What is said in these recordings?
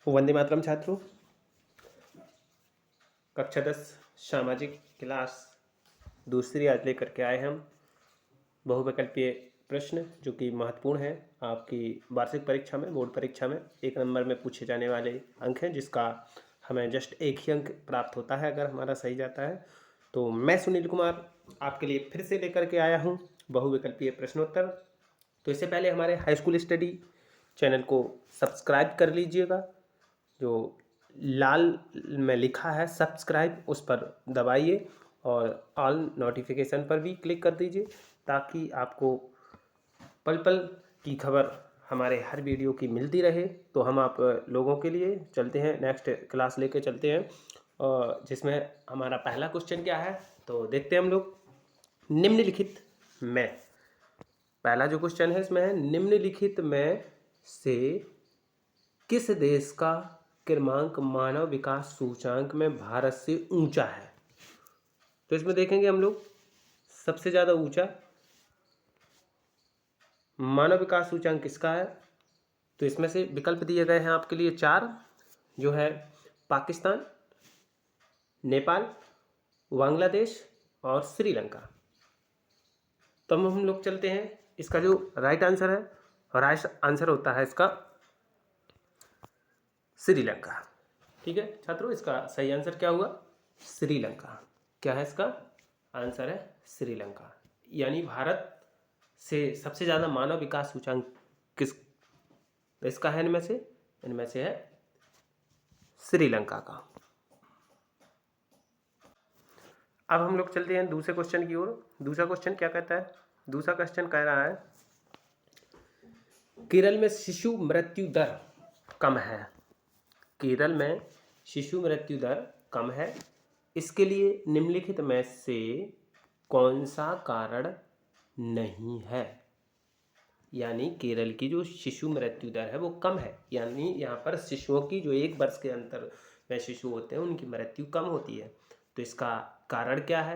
वंदे मातरम छात्रों, कक्षा 10 सामाजिक क्लास दूसरी आज लेकर के आए हम बहुविकल्पीय प्रश्न जो कि महत्वपूर्ण है आपकी वार्षिक परीक्षा में, बोर्ड परीक्षा में 1 नंबर में पूछे जाने वाले अंक हैं, जिसका हमें जस्ट 1 ही अंक प्राप्त होता है अगर हमारा सही जाता है। तो मैं सुनील कुमार आपके लिए फिर से लेकर के आया हूँ बहुविकल्पीय प्रश्नोत्तर। तो इससे पहले हमारे हाई स्कूल स्टडी चैनल को सब्सक्राइब कर लीजिएगा, जो लाल में लिखा है सब्सक्राइब उस पर दबाइए और ऑल नोटिफिकेशन पर भी क्लिक कर दीजिए, ताकि आपको पल पल की खबर हमारे हर वीडियो की मिलती रहे। तो हम आप लोगों के लिए चलते हैं, नेक्स्ट क्लास लेके चलते हैं, जिसमें हमारा पहला क्वेश्चन क्या है तो देखते हैं हम लोग। निम्नलिखित में पहला जो क्वेश्चन है इसमें है, निम्नलिखित में से किस देश का क्रमांक मानव विकास सूचांक में भारत से ऊंचा है। तो इसमें देखेंगे हम लोग सबसे ज़्यादा ऊंचा मानव विकास सूचांक किसका है। तो इसमें से विकल्प दिए गए हैं आपके लिए 4, जो है पाकिस्तान, नेपाल, बांग्लादेश और श्रीलंका। तो हम लोग चलते हैं, इसका जो राइट आंसर है, राइट आंसर होता है इसका श्रीलंका। ठीक है छात्रों, इसका सही आंसर क्या हुआ? श्रीलंका। क्या है इसका आंसर? है श्रीलंका। यानी भारत से सबसे ज़्यादा मानव विकास सूचांक किस इसका है? इनमें से है श्रीलंका का। अब हम लोग चलते हैं दूसरे क्वेश्चन की ओर। दूसरा क्वेश्चन क्या कहता है? दूसरा क्वेश्चन कह रहा है, केरल में शिशु मृत्यु दर कम है। केरल में शिशु मृत्यु दर कम है, इसके लिए निम्नलिखित में से कौन सा कारण नहीं है। यानी केरल की जो शिशु मृत्यु दर है वो कम है, यानी यहाँ पर शिशुओं की जो 1 वर्ष के अंतर में शिशु होते हैं उनकी मृत्यु कम होती है। तो इसका कारण क्या है?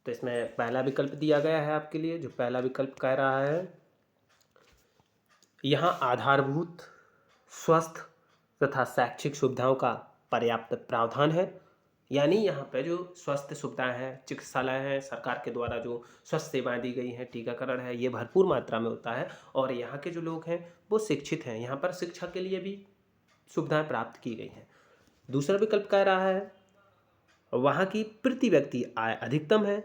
तो इसमें पहला विकल्प दिया गया है आपके लिए, जो पहला विकल्प कह रहा है, यहाँ आधारभूत स्वास्थ्य तथा शैक्षिक सुविधाओं का पर्याप्त प्रावधान है। यानी यहाँ पे जो स्वास्थ्य सुविधाएं हैं, चिकित्सालय हैं, सरकार के द्वारा जो स्वास्थ्य सेवाएं दी गई हैं, टीकाकरण है, ये भरपूर मात्रा में होता है। और यहाँ के जो लोग हैं वो शिक्षित हैं, यहाँ पर शिक्षा के लिए भी सुविधाएं प्राप्त की गई हैं। दूसरा विकल्प कह रहा है, वहाँ की प्रति व्यक्ति आय अधिकतम है।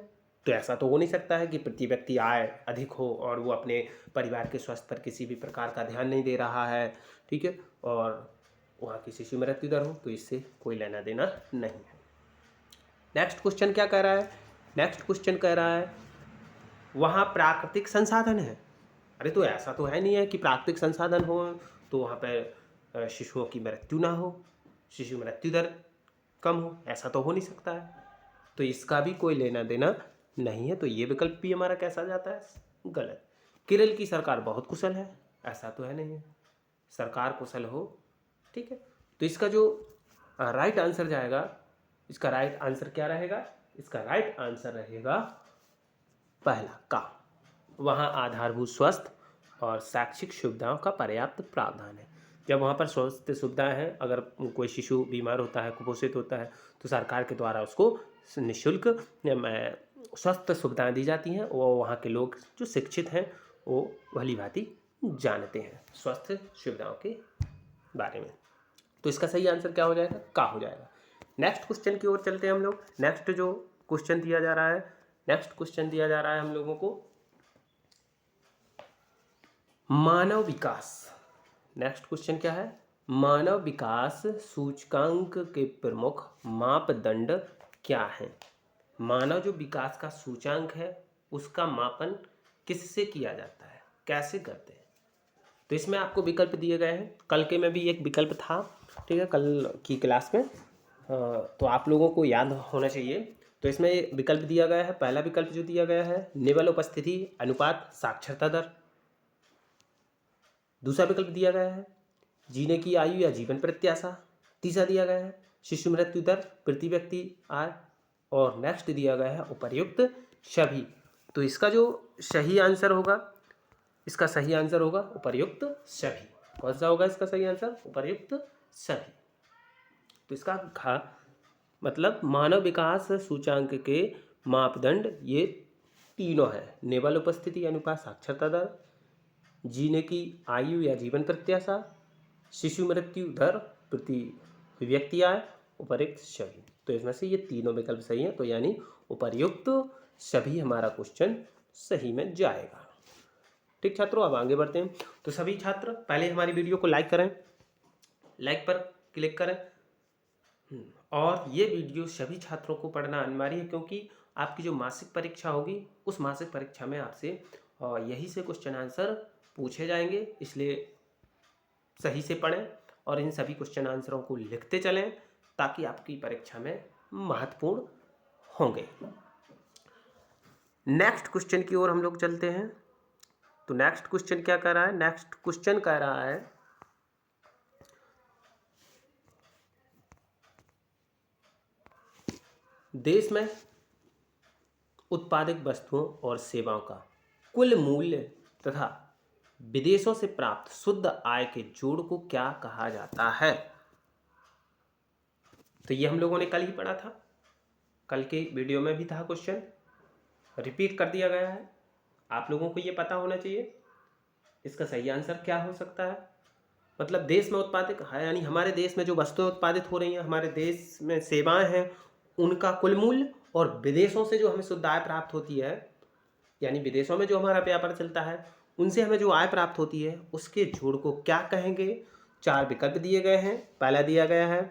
तो ऐसा तो हो नहीं सकता है कि प्रति व्यक्ति आय अधिक हो और वो अपने परिवार के स्वास्थ्य पर किसी भी प्रकार का ध्यान नहीं दे रहा है। ठीक है, और वहाँ की शिशु मृत्यु दर हो, तो इससे कोई लेना देना नहीं है। नेक्स्ट क्वेश्चन क्या कह रहा है? नेक्स्ट क्वेश्चन कह रहा है, वहाँ प्राकृतिक संसाधन है। अरे तो ऐसा तो है नहीं है कि प्राकृतिक संसाधन हो तो वहाँ पर शिशुओं की मृत्यु ना हो, शिशु मृत्यु दर कम हो, ऐसा तो हो नहीं सकता है। तो इसका भी कोई लेना देना नहीं है। तो ये विकल्प भी हमारा कैसा जाता है? गलत। केरल की सरकार बहुत कुशल है, ऐसा तो है नहीं है, सरकार कुशल हो। ठीक है, तो इसका जो राइट आंसर जाएगा, इसका राइट आंसर क्या रहेगा? इसका राइट आंसर रहेगा पहला का, वहाँ आधारभूत स्वास्थ्य और शैक्षिक सुविधाओं का पर्याप्त प्रावधान है। जब वहाँ पर स्वास्थ्य सुविधाएं हैं, अगर कोई शिशु बीमार होता है, कुपोषित होता है, तो सरकार के द्वारा उसको निःशुल्क स्वास्थ्य सुविधाएं दी जाती हैं। वो वहाँ के लोग जो शिक्षित हैं वो भली भांति जानते हैं स्वास्थ्य सुविधाओं के बारे में। तो इसका सही आंसर क्या हो जाएगा? का हो जाएगा। नेक्स्ट क्वेश्चन की ओर चलते हैं हम लोग। नेक्स्ट जो क्वेश्चन दिया जा रहा है, नेक्स्ट क्वेश्चन दिया जा रहा है हम लोगों को, मानव विकास। नेक्स्ट क्वेश्चन क्या है? मानव विकास सूचकांक के प्रमुख मापदंड क्या हैं। मानव जो विकास का सूचांक है उसका मापन किससे किया जाता है, कैसे करते हैं। तो इसमें आपको विकल्प दिए गए हैं। कल के में भी एक विकल्प था, ठीक है, कल की क्लास में, तो आप लोगों को याद होना चाहिए। तो इसमें विकल्प दिया गया है, पहला विकल्प जो दिया गया है, निबल उपस्थिति अनुपात साक्षरता दर। दूसरा विकल्प दिया गया है, जीने की आयु या जीवन प्रत्याशा। तीसरा दिया गया है, शिशु मृत्यु दर प्रति व्यक्ति आय। और नेक्स्ट दिया गया है उपर्युक्त सभी। तो इसका जो सही आंसर होगा, इसका सही आंसर होगा उपर्युक्त सभी। कौन सा होगा इसका सही आंसर? उपर्युक्त सभी। तो इसका मतलब मानव विकास सूचांक के मापदंड ये तीनों हैं: नेवल उपस्थिति अनुपात साक्षरता दर, जीने की आयु या जीवन प्रत्याशा, शिशु मृत्यु दर प्रति व्यक्ति आय, उपर्युक्त सभी। तो इसमें से ये तीनों विकल्प सही हैं, तो यानी उपर्युक्त सभी हमारा क्वेश्चन सही में जाएगा। ठीक छात्रों, अब आगे बढ़ते हैं। तो सभी छात्र पहले हमारी वीडियो को लाइक करें, लाइक पर क्लिक करें, और ये वीडियो सभी छात्रों को पढ़ना अनिवार्य है, क्योंकि आपकी जो मासिक परीक्षा होगी उस मासिक परीक्षा में आपसे यही से क्वेश्चन आंसर पूछे जाएंगे। इसलिए सही से पढ़ें और इन सभी क्वेश्चन आंसरों को लिखते चलें, ताकि आपकी परीक्षा में महत्वपूर्ण होंगे। नेक्स्ट क्वेश्चन की ओर हम लोग चलते हैं। तो नेक्स्ट क्वेश्चन क्या कह रहा है? नेक्स्ट क्वेश्चन कह रहा है देश में उत्पादित वस्तुओं और सेवाओं का कुल मूल्य तथा विदेशों से प्राप्त शुद्ध आय के जोड़ को क्या कहा जाता है? तो ये हम लोगों ने कल ही पढ़ा था, कल के वीडियो में भी था क्वेश्चन, रिपीट कर दिया गया है। आप लोगों को ये पता होना चाहिए इसका सही आंसर क्या हो सकता है। मतलब देश में उत्पादित है, यानी हमारे देश में जो वस्तुएं उत्पादित हो रही हैं, हमारे देश में सेवाएं हैं, उनका कुल मूल्य, और विदेशों से जो हमें शुद्ध आय प्राप्त होती है, यानी विदेशों में जो हमारा व्यापार चलता है उनसे हमें जो आय प्राप्त होती है, उसके जोड़ को क्या कहेंगे? 4 विकल्प दिए गए हैं। पहला दिया गया है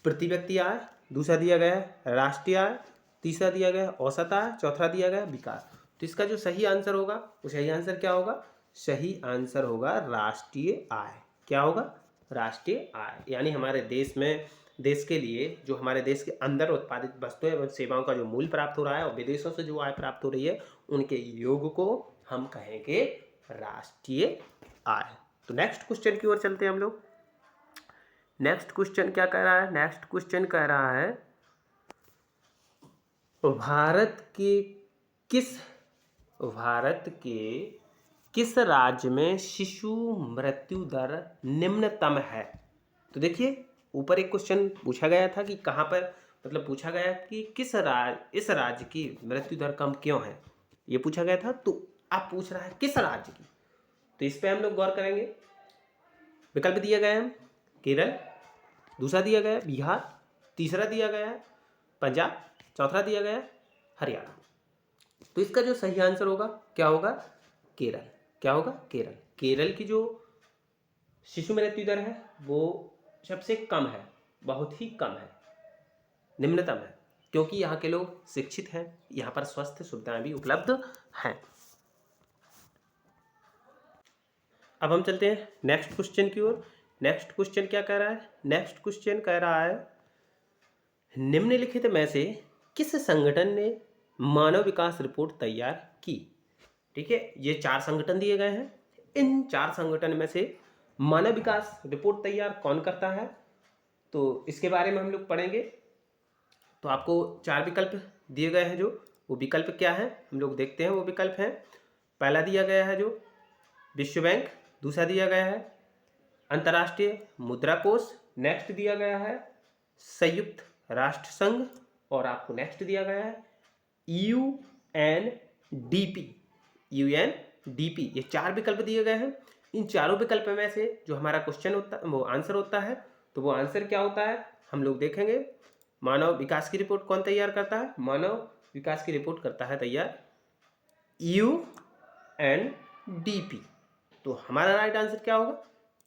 प्रति व्यक्ति आय, दूसरा दिया गया है राष्ट्रीय आय, तीसरा दिया गया है औसत आय, चौथा दिया गया है विकास। तो इसका जो सही आंसर होगा, वो सही आंसर क्या होगा? सही आंसर होगा राष्ट्रीय आय। क्या होगा? राष्ट्रीय आय। यानी हमारे देश में, देश के लिए जो हमारे देश के अंदर उत्पादित वस्तुएं एवं सेवाओं का जो मूल्य प्राप्त हो रहा है और विदेशों से जो आय प्राप्त हो रही है, उनके योग को हम कहेंगे राष्ट्रीय आय। तो नेक्स्ट क्वेश्चन की ओर चलते हैं हम लोग। नेक्स्ट क्वेश्चन क्या कह रहा है? नेक्स्ट क्वेश्चन कह रहा है भारत के किस राज्य में शिशु मृत्यु दर निम्नतम है? तो देखिए, ऊपर एक क्वेश्चन पूछा गया था कि कहाँ पर, मतलब पूछा गया कि इस राज्य की मृत्यु दर कम क्यों है, ये पूछा गया था। तो आप पूछ रहा है किस राज्य की, तो इस पे हम लोग गौर करेंगे। विकल्प दिया गया है केरल, दूसरा दिया गया है बिहार, तीसरा दिया गया है पंजाब, चौथा दिया गया है हरियाणा। तो इसका जो सही आंसर होगा क्या होगा? केरल। क्या होगा? केरल। केरल की जो शिशु मृत्यु दर है वो सबसे कम है, बहुत ही कम है, निम्नतम है, क्योंकि यहाँ के लोग शिक्षित हैं, यहाँ पर स्वास्थ्य सुविधाएं भी उपलब्ध हैं। अब हम चलते हैं नेक्स्ट क्वेश्चन की ओर। नेक्स्ट क्वेश्चन क्या कह रहा है? नेक्स्ट क्वेश्चन कह रहा है निम्नलिखित में से किस संगठन ने मानव विकास रिपोर्ट तैयार की? ठीक है, ये 4 संगठन दिए गए हैं। इन 4 संगठन में से मानव विकास रिपोर्ट तैयार कौन करता है, तो इसके बारे में हम लोग पढ़ेंगे। तो आपको 4 विकल्प दिए गए हैं, जो वो विकल्प क्या है हम लोग देखते हैं। वो विकल्प हैं, पहला दिया गया है जो विश्व बैंक, दूसरा दिया गया है अंतर्राष्ट्रीय मुद्रा कोष, नेक्स्ट दिया गया है संयुक्त राष्ट्र संघ, और आपको नेक्स्ट दिया गया है यूएनडीपी। यूएनडीपी, ये 4 विकल्प दिए गए हैं। इन चारों विकल्प में से जो हमारा क्वेश्चन होता है, वो आंसर होता है, तो वो आंसर क्या होता है हम लोग देखेंगे। मानव विकास की रिपोर्ट कौन तैयार करता है? मानव विकास की रिपोर्ट करता है तैयार यूएनडीपी। तो हमारा राइट आंसर क्या होगा?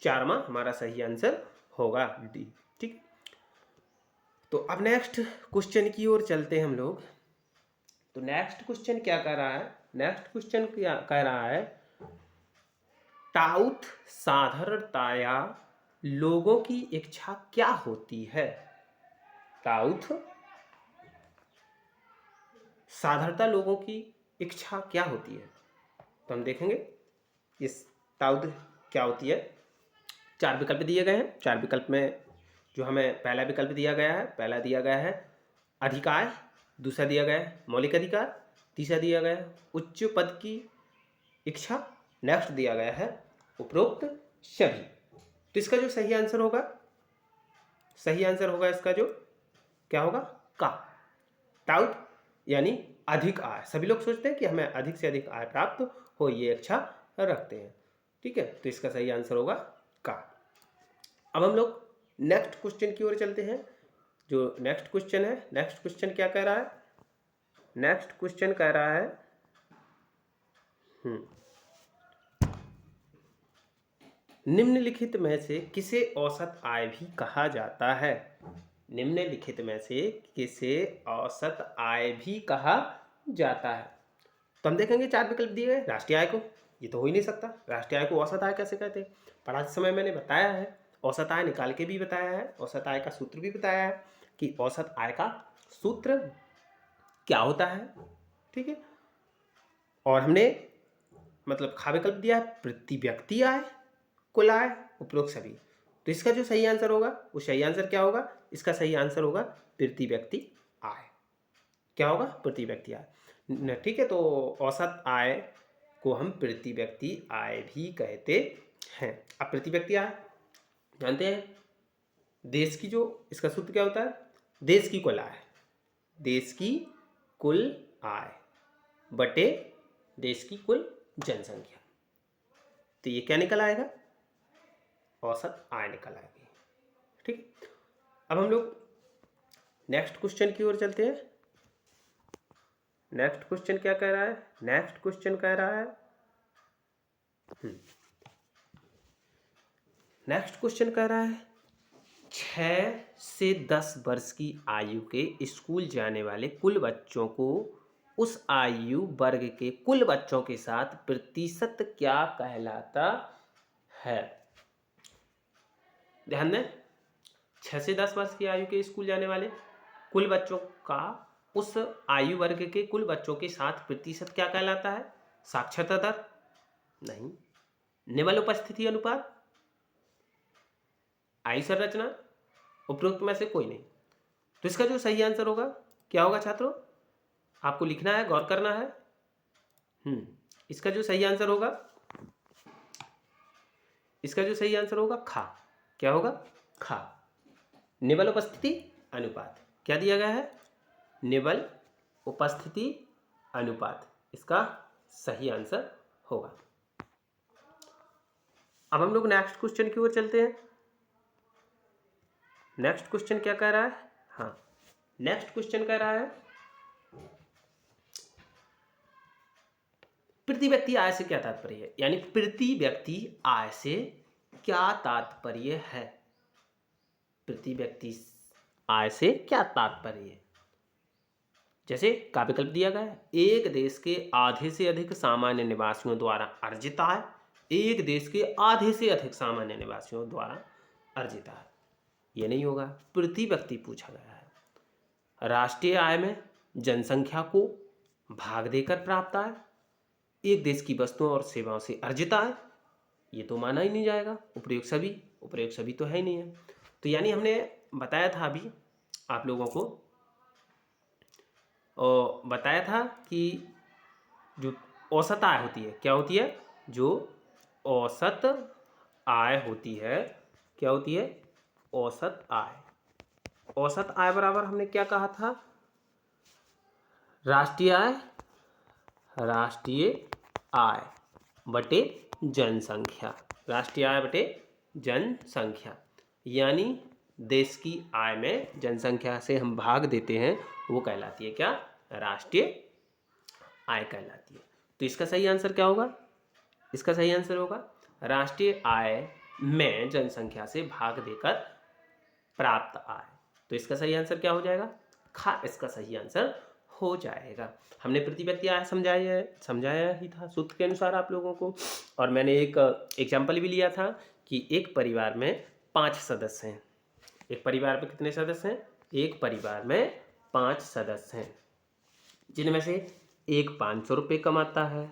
4वां हमारा सही आंसर होगा डी। ठीक, तो अब नेक्स्ट क्वेश्चन की ओर चलते हैं हम लोग। तो नेक्स्ट क्वेश्चन क्या कह रहा है? नेक्स्ट क्वेश्चन क्या कह रहा है टाउथ साधारणतया लोगों की इच्छा क्या होती है? टाउथ साधारणतः लोगों की इच्छा क्या होती है? तो हम देखेंगे इस टाउथ क्या होती है। 4 विकल्प दिए गए हैं। 4 विकल्प में जो हमें पहला विकल्प दिया गया है, पहला दिया गया है अधिकार, दूसरा दिया गया है मौलिक अधिकार, तीसरा दिया गया है उच्च पद की इच्छा, नेक्स्ट दिया गया है उपरोक्त सभी। तो इसका जो सही आंसर होगा सही आंसर होगा इसका जो क्या होगा, का। टाउट यानी अधिक आय। सभी लोग सोचते हैं कि हमें अधिक से अधिक आय प्राप्त हो, ये इच्छा रखते हैं। ठीक है, तो इसका सही आंसर होगा का। अब हम लोग नेक्स्ट क्वेश्चन की ओर चलते हैं। जो नेक्स्ट क्वेश्चन है, नेक्स्ट क्वेश्चन क्या कह रहा है, नेक्स्ट क्वेश्चन कह रहा है निम्नलिखित में से किसे औसत आय भी कहा जाता है। निम्नलिखित में से किसे औसत आय भी कहा जाता है। तो हम देखेंगे 4 विकल्प दिए गए। राष्ट्रीय आय को, ये तो हो ही नहीं सकता, राष्ट्रीय आय को औसत आय कैसे कहते हैं। पढ़ाते समय मैंने बताया है, औसत आय निकाल के भी बताया है, औसत आय का सूत्र भी बताया है कि औसत आय का सूत्र क्या होता है। ठीक है, और हमने मतलब खा विकल्प दिया है प्रति व्यक्ति आय, कुल आय, उपरोक्त सभी। तो इसका जो सही आंसर होगा वो सही आंसर क्या होगा, इसका सही आंसर होगा प्रति व्यक्ति आय। क्या होगा, प्रति व्यक्ति आय। ठीक है, तो औसत आय को हम प्रति व्यक्ति आय भी कहते हैं। अब प्रति व्यक्ति आय जानते हैं, देश की जो इसका सूत्र क्या होता है, देश की कुल आय, देश की कुल आय बटे देश की कुल जनसंख्या। तो ये क्या निकल आएगा, औसत आय निकल आएगी। ठीक, अब हम लोग नेक्स्ट क्वेश्चन की ओर चलते हैं। नेक्स्ट क्वेश्चन क्या कह रहा है, नेक्स्ट क्वेश्चन कह रहा है नेक्स्ट क्वेश्चन कह रहा है 6 से 10 वर्ष की आयु के स्कूल जाने वाले कुल बच्चों को उस आयु वर्ग के कुल बच्चों के साथ प्रतिशत क्या कहलाता है। ध्यान दें, 6 से 10 वर्ष की आयु के स्कूल जाने वाले कुल बच्चों का उस आयु वर्ग के कुल बच्चों के साथ प्रतिशत क्या कहलाता है। साक्षरता दर नहीं, निम्न उपस्थिति अनुपात, आयु संरचना, उपरोक्त में से कोई नहीं। तो इसका जो सही आंसर होगा क्या होगा छात्रों, आपको लिखना है, गौर करना है। इसका जो सही आंसर होगा, इसका जो सही आंसर होगा खा। क्या होगा, खा। निबल उपस्थिति अनुपात क्या दिया गया है, निबल उपस्थिति अनुपात इसका सही आंसर होगा। अब हम लोग नेक्स्ट क्वेश्चन की ओर चलते हैं। नेक्स्ट क्वेश्चन क्या कह रहा है, हाँ नेक्स्ट क्वेश्चन कह रहा है प्रति व्यक्ति आय से क्या तात्पर्य है, यानी प्रति व्यक्ति आय से क्या तात्पर्य है। प्रति व्यक्ति आय से क्या तात्पर्य है, जैसे का विकल्प दिया गया है, एक देश के आधे से अधिक सामान्य निवासियों द्वारा अर्जित आय, एक देश के आधे से अधिक सामान्य निवासियों द्वारा अर्जित आय, ये नहीं होगा। प्रति व्यक्ति पूछा गया है। राष्ट्रीय आय में जनसंख्या को भाग देकर प्राप्त आय, एक देश की वस्तुओं और सेवाओं से अर्जित आय, ये तो माना ही नहीं जाएगा। उपयुक्त सभी, उपयुक्त सभी तो है ही नहीं है। तो यानी हमने बताया था अभी आप लोगों को, और बताया था कि जो औसत आय होती है क्या होती है, जो औसत आय होती है क्या होती है, औसत आय। औसत आय बराबर हमने क्या कहा था, राष्ट्रीय आय, राष्ट्रीय आय बटे जनसंख्या, राष्ट्रीय आय बटे जनसंख्या, यानी देश की आय में जनसंख्या से हम भाग देते हैं, वो कहलाती है क्या, राष्ट्रीय आय कहलाती है। तो इसका सही आंसर क्या होगा, इसका सही आंसर होगा राष्ट्रीय आय में जनसंख्या से भाग देकर प्राप्त आय। तो इसका सही आंसर क्या हो जाएगा, खा इसका सही आंसर हो जाएगा। हमने प्रति व्यक्ति आय समझाया ही था सूत्र के अनुसार आप लोगों को, और मैंने एक एग्जाम्पल भी लिया था कि एक परिवार में 5 सदस्य हैं। एक परिवार में कितने सदस्य हैं, एक परिवार में 5 सदस्य हैं, जिनमें से एक 500 रुपये कमाता है,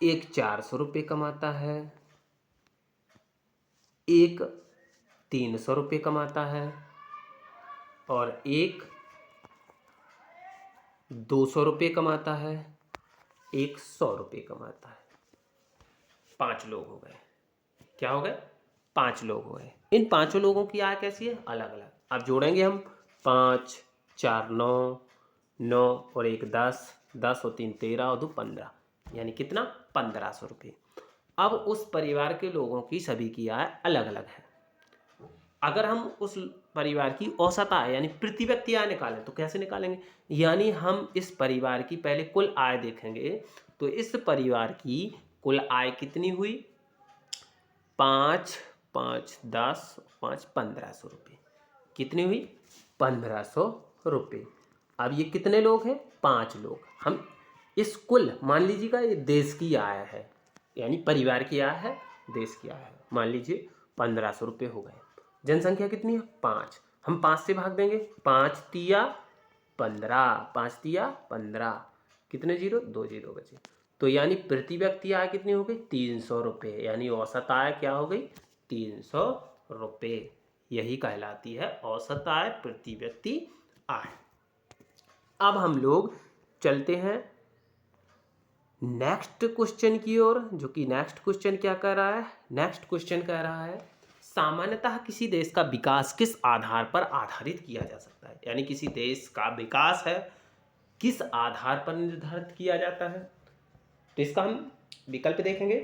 एक 400 रुपये कमाता है, एक 300 रुपये कमाता है और एक 200 रुपये कमाता है, एक 100 रुपये कमाता है। 5 लोग हो गए, क्या हो गए, 5 लोग हो गए। इन पांचों लोगों की आय कैसी है? अलग अलग। अब जोड़ेंगे हम 5 4 9 9 और 1 10 10 और 3 13 और 2 15, यानी कितना? 1500 रुपये। अब उस परिवार के लोगों की सभी की आय अलग अलग है। अगर हम उस परिवार की औसत आय यानी प्रति व्यक्ति आय निकालें तो कैसे निकालेंगे? यानी हम इस परिवार की पहले कुल आय देखेंगे। तो इस परिवार की कुल आय कितनी हुई? 5 5 10 5 1500 रुपये। कितनी हुई? 1500 रुपये। अब ये कितने लोग हैं? 5 लोग। हम इस कुल, मान लीजिएगा ये देश की आय है, यानी परिवार की आय है, देश की आय है, मान लीजिए 1500 रुपये हो गए। जनसंख्या कितनी है? 5। हम 5 से भाग देंगे। 5 तिया 15, 5 तिया 15, कितने जीरो? 2 जीरो बचे। तो यानी प्रति व्यक्ति आय कितनी हो गई? 300 रुपये। यानी औसत आय क्या हो गई? 300 रुपये। यही कहलाती है औसत आय प्रति व्यक्ति आय। अब हम लोग चलते हैं नेक्स्ट क्वेश्चन की ओर, जो कि नेक्स्ट क्वेश्चन क्या कह रहा है? नेक्स्ट क्वेश्चन कह रहा है सामान्यतः किसी देश का विकास किस आधार पर आधारित किया जा सकता है? यानी किसी देश का विकास है किस आधार पर निर्धारित किया जाता है? तो इसका हम विकल्प देखेंगे।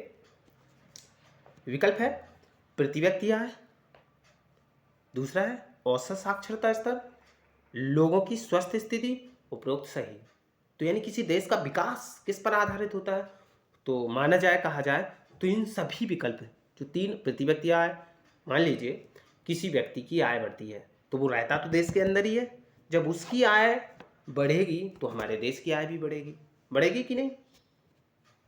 विकल्प है प्रति व्यक्ति आय, दूसरा है औसत साक्षरता स्तर, लोगों की स्वस्थ स्थिति, उपरोक्त सही। तो यानी किसी देश का विकास किस पर आधारित होता है? तो माना जाए, कहा जाए तो इन सभी विकल्प, जो 3 प्रति व्यक्ति आय, मान लीजिए किसी व्यक्ति की आय बढ़ती है तो वो रहता तो देश के अंदर ही है, जब उसकी आय बढ़ेगी तो हमारे देश की आय भी बढ़ेगी। बढ़ेगी कि नहीं?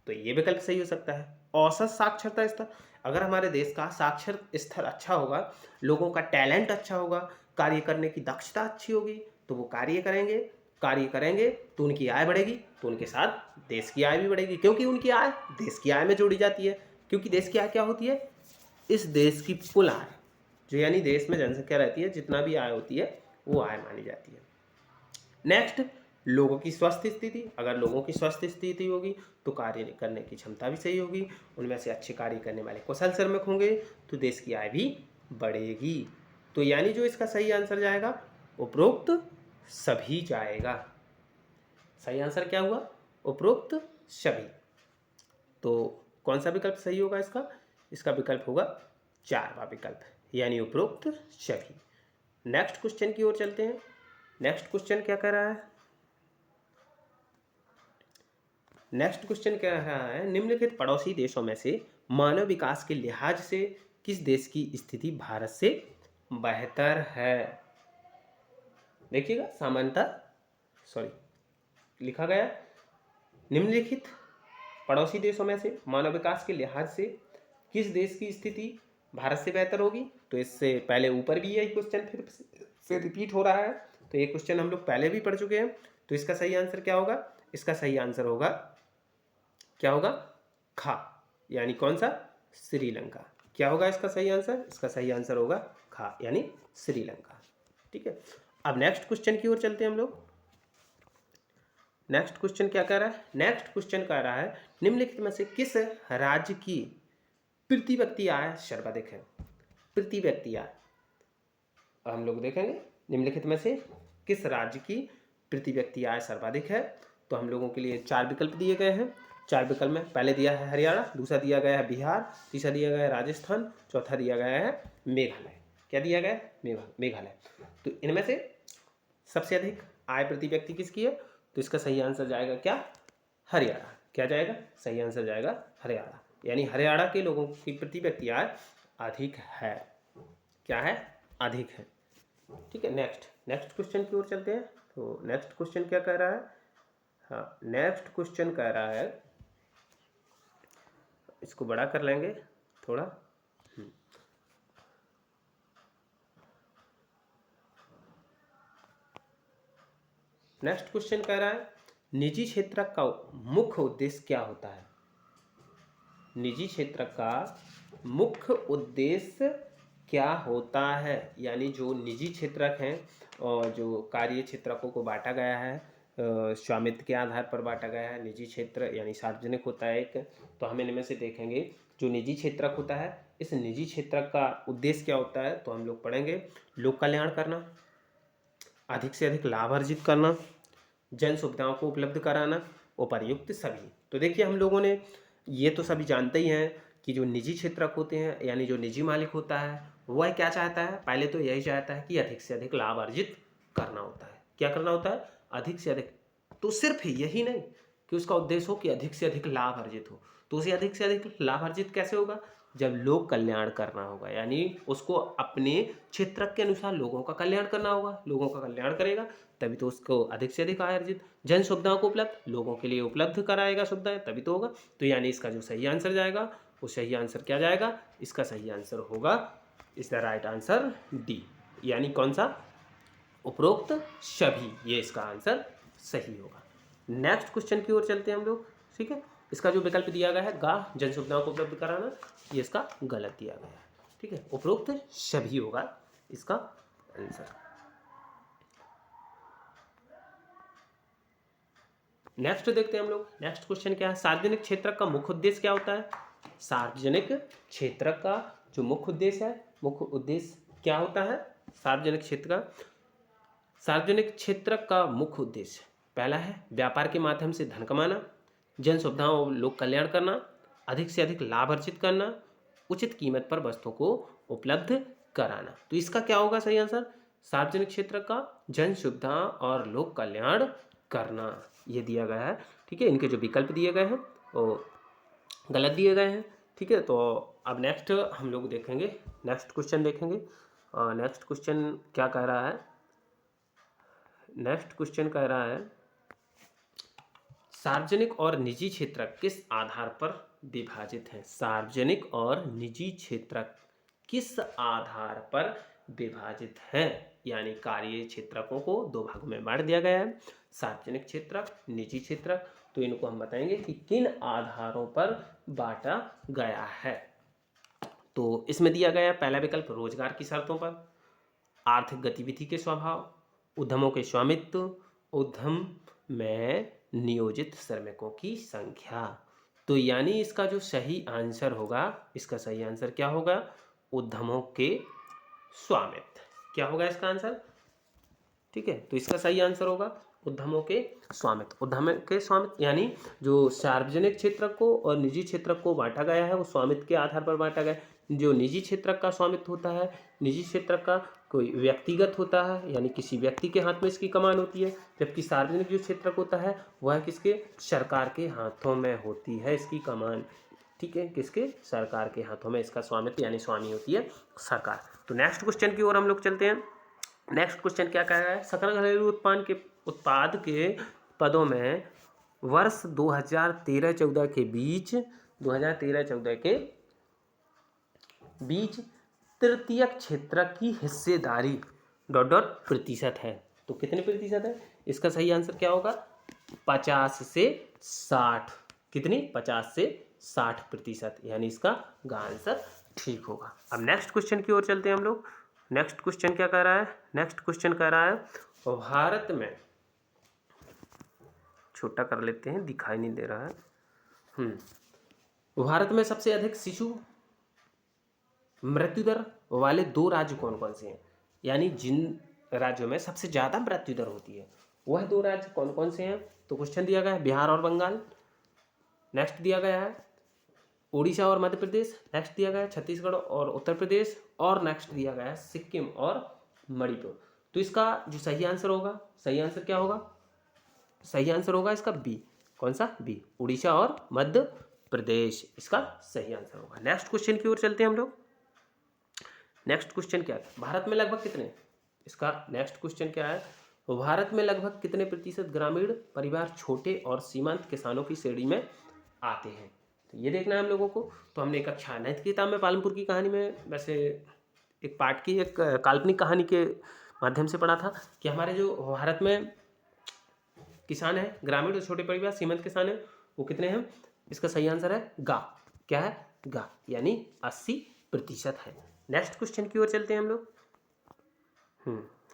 तो ये विकल्प सही हो सकता है। औसत साक्षरता स्तर, अगर हमारे देश का साक्षर स्तर अच्छा होगा, लोगों का टैलेंट अच्छा होगा, कार्य करने की दक्षता अच्छी होगी, तो वो कार्य करेंगे तो उनकी आय बढ़ेगी, तो उनके साथ देश की आय भी बढ़ेगी, क्योंकि उनकी आय देश की आय में जोड़ी जाती है। क्योंकि देश की आय क्या होती है? इस देश की कुल आय, जो यानी देश में जनसंख्या रहती है, जितना भी आय होती है वो आय मानी जाती है। नेक्स्ट, लोगों की स्वास्थ्य स्थिति। अगर लोगों की स्वास्थ्य स्थिति होगी तो कार्य करने की क्षमता भी सही होगी, उनमें से अच्छे कार्य करने वाले कुशल श्रमिक होंगे तो देश की आय भी बढ़ेगी। तो यानी जो इसका सही आंसर जाएगा, उपरोक्त सभी जाएगा। सही आंसर क्या हुआ? उपरोक्त सभी। तो कौन सा विकल्प सही होगा इसका? इसका विकल्प होगा 4वां विकल्प, यानी उपरोक्त सभी। नेक्स्ट क्वेश्चन की ओर चलते हैं। नेक्स्ट क्वेश्चन क्या कह रहा है? नेक्स्ट क्वेश्चन क्या कह रहा है? निम्नलिखित पड़ोसी देशों में से मानव विकास के लिहाज से किस देश की स्थिति भारत से बेहतर है? देखिएगा, लिखा गया निम्नलिखित पड़ोसी देशों में से मानव विकास के लिहाज से किस देश की स्थिति भारत से बेहतर होगी। तो इससे पहले ऊपर भी यही क्वेश्चन फिर से रिपीट हो रहा है, तो ये क्वेश्चन हम लोग पहले भी पढ़ चुके हैं। तो इसका सही आंसर क्या होगा? इसका सही आंसर होगा, क्या होगा? खा, यानी कौन सा? श्रीलंका। क्या होगा इसका सही आंसर? इसका सही आंसर होगा खा, यानी श्रीलंका। ठीक है, अब नेक्स्ट क्वेश्चन की ओर चलते हैं हम लोग। नेक्स्ट क्वेश्चन क्या कह रहा है? नेक्स्ट क्वेश्चन कह रहा है निम्नलिखित में से किस राज्य की प्रति व्यक्ति आय सर्वाधिक है? प्रति व्यक्ति आय हम लोग देखेंगे, निम्नलिखित में से किस राज्य की प्रति व्यक्ति आय सर्वाधिक है। तो हम लोगों के लिए 4 विकल्प दिए गए हैं। 4 विकल्प में पहले दिया है हरियाणा, दूसरा दिया गया है बिहार, तीसरा दिया गया है राजस्थान, चौथा दिया गया है मेघालय। क्या दिया गया है? मेघालय। तो इनमें से सबसे अधिक आय प्रति व्यक्ति किसकी है? तो इसका सही आंसर जाएगा क्या? हरियाणा। क्या जाएगा? सही आंसर जाएगा हरियाणा, यानी हरियाणा के लोगों की प्रति व्यक्ति आय अधिक है। क्या है? अधिक है। ठीक है, नेक्स्ट क्वेश्चन की ओर चलते हैं। तो नेक्स्ट क्वेश्चन क्या कह रहा है? हाँ, नेक्स्ट क्वेश्चन कह रहा है, इसको बड़ा कर लेंगे थोड़ा। नेक्स्ट क्वेश्चन कह रहा है निजी क्षेत्र का मुख्य उद्देश्य क्या होता है? निजी क्षेत्र का मुख्य उद्देश्य क्या होता है? यानी जो निजी क्षेत्रक हैं और जो कार्य क्षेत्रकों को बांटा गया है, स्वामित्व के आधार पर बांटा गया है। निजी क्षेत्र यानी सार्वजनिक होता है एक, तो हम इनमें से देखेंगे जो निजी क्षेत्रक होता है इस निजी क्षेत्र का उद्देश्य क्या होता है, तो हम लोग पढ़ेंगे लोक कल्याण करना, अधिक से अधिक लाभ अर्जित करना, जन सुविधाओं को उपलब्ध कराना, उपर्युक्त सभी। तो देखिए हम लोगों ने ये तो सभी जानते ही हैं कि जो निजी क्षेत्रक होते हैं यानी जो निजी मालिक होता है वह क्या चाहता है, पहले तो यही चाहता है कि अधिक से अधिक लाभ अर्जित करना होता है। क्या करना होता है, अधिक से अधिक। तो सिर्फ यही नहीं कि उसका उद्देश्य हो कि अधिक से अधिक लाभ अर्जित हो, तो उसे अधिक से अधिक लाभ अर्जित कैसे होगा, जब लोक कल्याण करना होगा, यानी उसको अपने क्षेत्र के अनुसार लोगों का कल्याण करना होगा। लोगों का कल्याण करेगा तभी तो उसको अधिक से अधिक आय अर्जित, जन सुविधाओं को उपलब्ध, लोगों के लिए उपलब्ध कराएगा सुविधाएं, तभी तो होगा। तो यानी इसका जो सही आंसर जाएगा वो सही आंसर क्या जाएगा, इसका सही आंसर होगा, is the right answer D, यानी कौन सा, उपरोक्त सभी, ये इसका आंसर सही होगा। नेक्स्ट क्वेश्चन की ओर चलते हैं हम लोग। ठीक है, इसका जो विकल्प दिया गया है गा, जन सुविधाओं को उपलब्ध कराना, ये इसका गलत दिया गया है। ठीक है, उपरोक्त सभी होगा इसका आंसर। नेक्स्ट देखते हैं हम लोग, नेक्स्ट क्वेश्चन क्या है, सार्वजनिक क्षेत्र का मुख्य उद्देश्य क्या होता है। सार्वजनिक क्षेत्र का जो मुख्य उद्देश्य है, मुख्य उद्देश्य क्या होता है सार्वजनिक क्षेत्र का। सार्वजनिक क्षेत्र का मुख्य उद्देश्य पहला है व्यापार के माध्यम से धन कमाना, जन सुविधाओं और लोक कल्याण करना, अधिक से अधिक लाभ अर्जित करना, उचित कीमत पर वस्तुओं को उपलब्ध कराना। तो इसका क्या होगा सही आंसर, सार्वजनिक क्षेत्र का जन सुविधा और लोक कल्याण करना, ये दिया गया है। ठीक है, इनके जो विकल्प दिए गए हैं वो गलत दिए गए हैं। ठीक है, तो अब नेक्स्ट हम लोग देखेंगे, नेक्स्ट क्वेश्चन देखेंगे। नेक्स्ट क्वेश्चन क्या कह रहा है, नेक्स्ट क्वेश्चन कह रहा है सार्वजनिक और निजी क्षेत्र किस आधार पर विभाजित हैं। सार्वजनिक और निजी क्षेत्र किस आधार पर विभाजित हैं, यानी कार्य क्षेत्रकों को दो भागों में बांट दिया गया है, सार्वजनिक क्षेत्र, निजी क्षेत्र। तो इनको हम बताएंगे कि किन आधारों पर बांटा गया है। तो इसमें दिया गया पहला विकल्प रोजगार की शर्तों पर, आर्थिक गतिविधि के स्वभाव, उद्यमों के स्वामित्व, उद्यम में नियोजित श्रमिकों की संख्या। तो यानी इसका जो सही आंसर होगा, इसका सही आंसर क्या होगा, उद्यमों के स्वामित्व। क्या होगा इसका आंसर, ठीक है, तो इसका सही आंसर होगा उद्यमों के स्वामित्व। उद्यम के स्वामित्व यानी जो सार्वजनिक क्षेत्र को और निजी क्षेत्र को बांटा गया है वो स्वामित्व के आधार पर बांटा गया है। जो निजी क्षेत्र का स्वामित्व होता है, निजी क्षेत्र का कोई व्यक्तिगत होता है, यानी किसी व्यक्ति के हाथ में इसकी कमान होती है, जबकि सार्वजनिक जो क्षेत्र होता है वह किसके, सरकार के हाथों में होती है इसकी कमान। ठीक है, किसके, सरकार के हाथों में इसका स्वामित्व यानी स्वामी होती है सरकार। तो नेक्स्ट क्वेश्चन की ओर हम लोग चलते हैं। नेक्स्ट क्वेश्चन क्या कह रहा है, सकल घरेलू उत्पाद के पदों में वर्ष 2013-14 के बीच, 2013-14 के बीच तृतीयक क्षेत्र की हिस्सेदारी ... प्रतिशत है। तो कितने प्रतिशत है, इसका सही आंसर क्या होगा, 50 से 60। कितनी, 50 से 60%, यानी इसका आंसर ठीक होगा। अब नेक्स्ट क्वेश्चन की ओर चलते हैं हम लोग। नेक्स्ट क्वेश्चन क्या कह रहा है, नेक्स्ट क्वेश्चन कह रहा है भारत में, छोटा कर लेते हैं दिखाई नहीं दे रहा है, भारत में सबसे अधिक शिशु मृत्यु दर वाले दो राज्य कौन कौन से हैं, यानी जिन राज्यों में सबसे ज़्यादा मृत्यु दर होती है वह दो राज्य कौन कौन से हैं। तो क्वेश्चन दिया गया है बिहार और बंगाल, नेक्स्ट दिया गया है उड़ीसा और मध्य प्रदेश, नेक्स्ट दिया गया है छत्तीसगढ़ और उत्तर प्रदेश, और नेक्स्ट दिया गया है सिक्किम और मणिपुर। तो इसका जो सही आंसर होगा, सही आंसर क्या होगा, सही आंसर होगा इसका बी। कौन सा, बी, उड़ीसा और मध्य प्रदेश इसका सही आंसर होगा। नेक्स्ट क्वेश्चन की ओर चलते हैं हम लोग। नेक्स्ट क्वेश्चन क्या है, भारत में लगभग कितने, इसका नेक्स्ट क्वेश्चन क्या है, भारत में लगभग कितने प्रतिशत ग्रामीण परिवार छोटे और सीमांत किसानों की श्रेणी में आते हैं। तो ये देखना है हम लोगों को। तो हमने कक्षा 9 की किताब में पालमपुर की कहानी में वैसे एक पार्ट की एक काल्पनिक कहानी के माध्यम से पढ़ा था कि हमारे जो भारत में किसान है, ग्रामीण और छोटे परिवार सीमांत किसान है, वो कितने हैं, इसका सही आंसर है गा। क्या है, गा, यानी 80% है। नेक्स्ट क्वेश्चन की ओर चलते हैं हम लोग।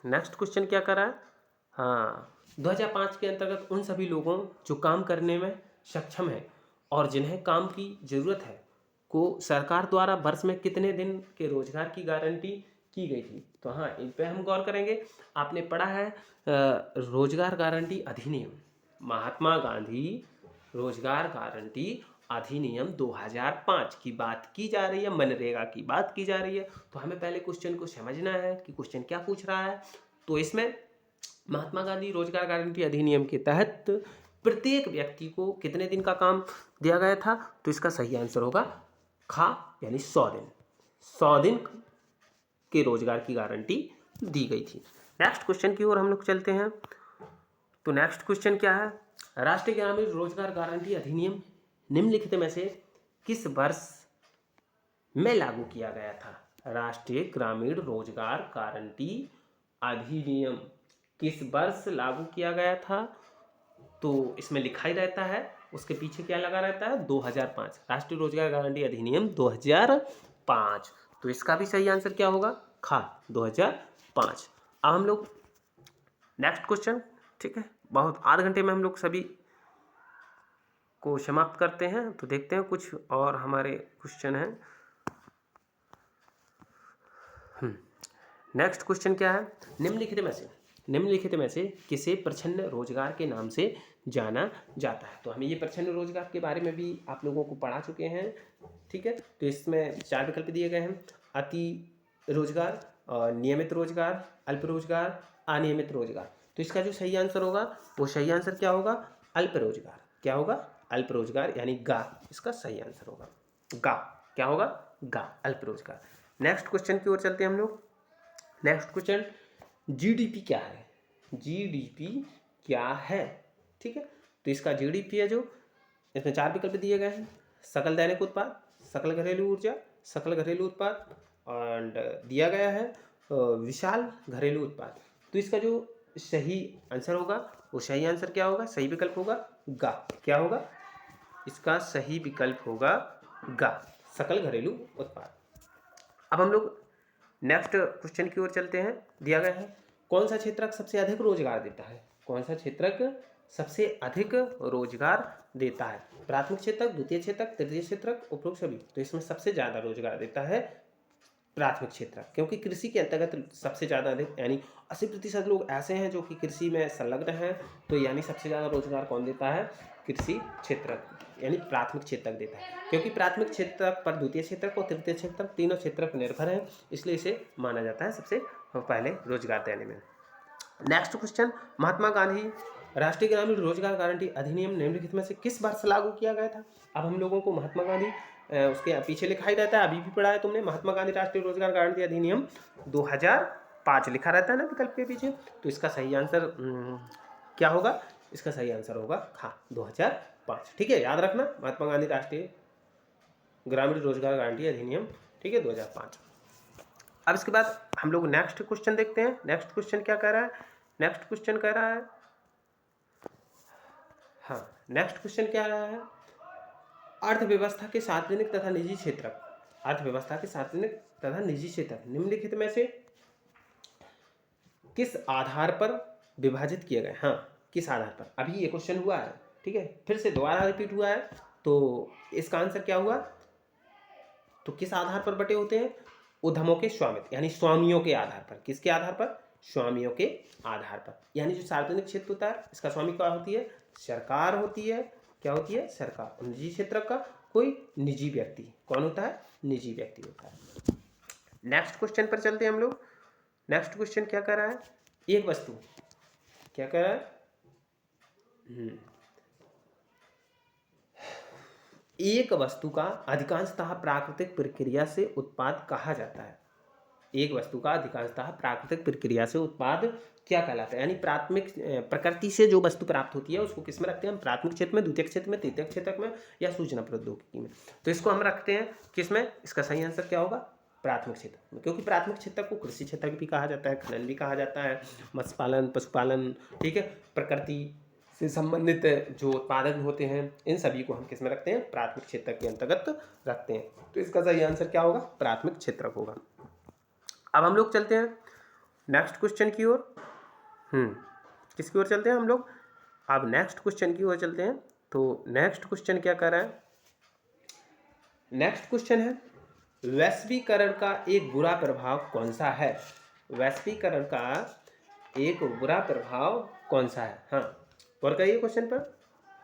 नेक्स्ट क्वेश्चन क्या कर रहा है, हाँ, 2005 के अंतर्गत उन सभी लोगों जो काम करने में सक्षम है और जिन्हें काम की ज़रूरत है को सरकार द्वारा वर्ष में कितने दिन के रोजगार की गारंटी की गई थी? तो हाँ, इन पे हम गौर करेंगे। आपने पढ़ा है रोजगार गारंटी अधिनियम, महात्मा गांधी रोजगार गारंटी अधिनियम 2005 की बात की जा रही है, मनरेगा की बात की जा रही है। तो हमें पहले क्वेश्चन को समझना है कि क्वेश्चन क्या पूछ रहा है। तो इसमें महात्मा गांधी रोजगार गारंटी अधिनियम के तहत प्रत्येक व्यक्ति को कितने दिन का काम दिया गया था? तो इसका सही आंसर होगा खा, यानी 100 दिन। 100 दिन के रोजगार की गारंटी दी गई थी। नेक्स्ट क्वेश्चन की ओर हम लोग चलते हैं। तो नेक्स्ट क्वेश्चन क्या है? राष्ट्रीय ग्रामीण रोजगार गारंटी अधिनियम निम्नलिखित में से किस वर्ष में लागू किया गया था? राष्ट्रीय ग्रामीण रोजगार गारंटी अधिनियम किस वर्ष लागू किया गया था? तो इसमें लिखा ही रहता है, उसके पीछे क्या लगा रहता है? 2005। राष्ट्रीय रोजगार गारंटी अधिनियम 2005। तो इसका भी सही आंसर क्या होगा? खा, 2005। अब हम लोग नेक्स्ट क्वेश्चन, ठीक है, बहुत आधे घंटे में हम लोग सभी को समाप्त करते हैं। तो देखते हैं कुछ और हमारे क्वेश्चन हैं। नेक्स्ट क्वेश्चन क्या है? निम्नलिखित में से किसे प्रच्छन्न रोजगार के नाम से जाना जाता है? तो हमें ये प्रच्छन्न रोजगार के बारे में भी आप लोगों को पढ़ा चुके हैं, ठीक है। तो इसमें 4 विकल्प दिए गए हैं: अति रोजगार, नियमित रोजगार, अल्प रोजगार, अनियमित रोजगार। तो इसका जो सही आंसर होगा वो सही आंसर क्या होगा? अल्प रोजगार। क्या होगा? अल्प रोजगार, यानी गा इसका सही आंसर होगा। गा क्या होगा? गा, अल्प रोजगार। नेक्स्ट क्वेश्चन की ओर चलते हैं हम लोग। नेक्स्ट क्वेश्चन, जीडीपी क्या है? जीडीपी क्या है? ठीक है, तो इसका जीडीपी है जो, इसमें 4 विकल्प दिए गए हैं: सकल दैनिक उत्पाद, सकल घरेलू ऊर्जा, सकल घरेलू उत्पाद, एंड दिया गया है विशाल घरेलू उत्पाद। तो इसका जो सही आंसर होगा वो सही आंसर क्या होगा? सही विकल्प होगा गा। क्या होगा? इसका सही विकल्प होगा गा, सकल घरेलू उत्पाद। अब हम लोग नेक्स्ट क्वेश्चन की ओर चलते हैं। दिया गया है, कौन सा क्षेत्रक सबसे अधिक रोजगार देता है? कौन सा क्षेत्रक सबसे अधिक रोजगार देता है? प्राथमिक क्षेत्रक, द्वितीय क्षेत्रक, तृतीय क्षेत्रक, उपरोक्त सभी। तो इसमें सबसे ज़्यादा रोजगार देता है प्राथमिक क्षेत्रक, क्योंकि कृषि के अंतर्गत सबसे ज़्यादा अधिक, यानी 80% लोग ऐसे हैं जो कि कृषि में संलग्न हैं। तो यानी सबसे ज़्यादा रोजगार कौन देता है? कृषि क्षेत्रक, यानी प्राथमिक क्षेत्रक देता है, क्योंकि प्राथमिक क्षेत्रक पर द्वितीय क्षेत्रक और तृतीय क्षेत्रक तीनों क्षेत्रक निर्भर हैं, इसलिए इसे माना जाता है सबसे पहले रोजगार देने में। नेक्स्ट क्वेश्चन, महात्मा गांधी राष्ट्रीय ग्रामीण रोजगार गारंटी अधिनियम निम्नलिखित में से किस वर्ष लागू किया गया था? अब हम लोगों को महात्मा गांधी, उसके पीछे लिखा ही रहता है, अभी भी पढ़ा है तुमने, महात्मा गांधी राष्ट्रीय रोजगार गारंटी अधिनियम 2005 लिखा रहता है ना विकल्प के पीछे। तो इसका सही आंसर क्या होगा? इसका सही आंसर होगा हाँ, 2005। ठीक है, याद रखना, महात्मा गांधी राष्ट्रीय ग्रामीण रोजगार गारंटी अधिनियम, ठीक है, 2005। अब इसके बाद हम लोग नेक्स्ट क्वेश्चन देखते हैं। नेक्स्ट क्वेश्चन क्या कह रहा है? नेक्स्ट क्वेश्चन कह रहा है, हाँ, नेक्स्ट क्वेश्चन क्या रहा है? अर्थव्यवस्था के सार्वजनिक तथा निजी क्षेत्रक, अर्थव्यवस्था के सार्वजनिक तथा निजी क्षेत्रक निम्नलिखित में से किस आधार पर विभाजित किए गए? हाँ, किस आधार पर? अभी ये क्वेश्चन हुआ है, ठीक है, फिर से दोबारा रिपीट हुआ है। तो इसका आंसर क्या हुआ? तो किस आधार पर बटे होते हैं? उद्यमों के स्वामित्व, यानी स्वामियों के आधार पर। किसके आधार पर? स्वामियों के आधार पर। यानी जो सार्वजनिक क्षेत्र होता है इसका स्वामी क्या होती है? सरकार होती है। क्या होती है? सरकार। निजी क्षेत्र का कोई निजी व्यक्ति। कौन होता है? निजी व्यक्ति होता है। नेक्स्ट क्वेश्चन पर चलते हैं हम लोग। नेक्स्ट क्वेश्चन क्या कर रहा है? एक वस्तु क्या कर रहा है? एक वस्तु का अधिकांशतः प्राकृतिक प्रक्रिया से उत्पाद कहा जाता है। एक वस्तु का अधिकांशतः प्राकृतिक प्रक्रिया से उत्पाद क्या कहलाता है? यानी प्राथमिक प्रकृति से जो वस्तु प्राप्त होती है उसको किस में रखते हैं हम? प्राथमिक क्षेत्र में, द्वितीय क्षेत्र में, तृतीय क्षेत्र में, या सूचना प्रौद्योगिकी में। तो इसको हम रखते हैं किस में? इसका सही आंसर क्या होगा? प्राथमिक क्षेत्र में, क्योंकि प्राथमिक क्षेत्र को कृषि क्षेत्र भी कहा जाता है, खनन भी कहा जाता है, मत्स्य पालन, पशुपालन, ठीक है, प्रकृति से संबंधित जो उत्पादन होते हैं इन सभी को हम किस में रखते हैं? प्राथमिक क्षेत्र के अंतर्गत रखते हैं। तो इसका सही आंसर क्या होगा? प्राथमिक क्षेत्र होगा। अब हम लोग चलते हैं नेक्स्ट क्वेश्चन की ओर। किसकी ओर चलते हैं हम लोग? अब नेक्स्ट क्वेश्चन की ओर चलते हैं। तो नेक्स्ट क्वेश्चन क्या कर रहा है? नेक्स्ट क्वेश्चन है, वैश्वीकरण का एक बुरा प्रभाव कौन सा है? वैश्वीकरण का एक बुरा प्रभाव कौन सा है? हाँ, गौर करिए क्वेश्चन पर।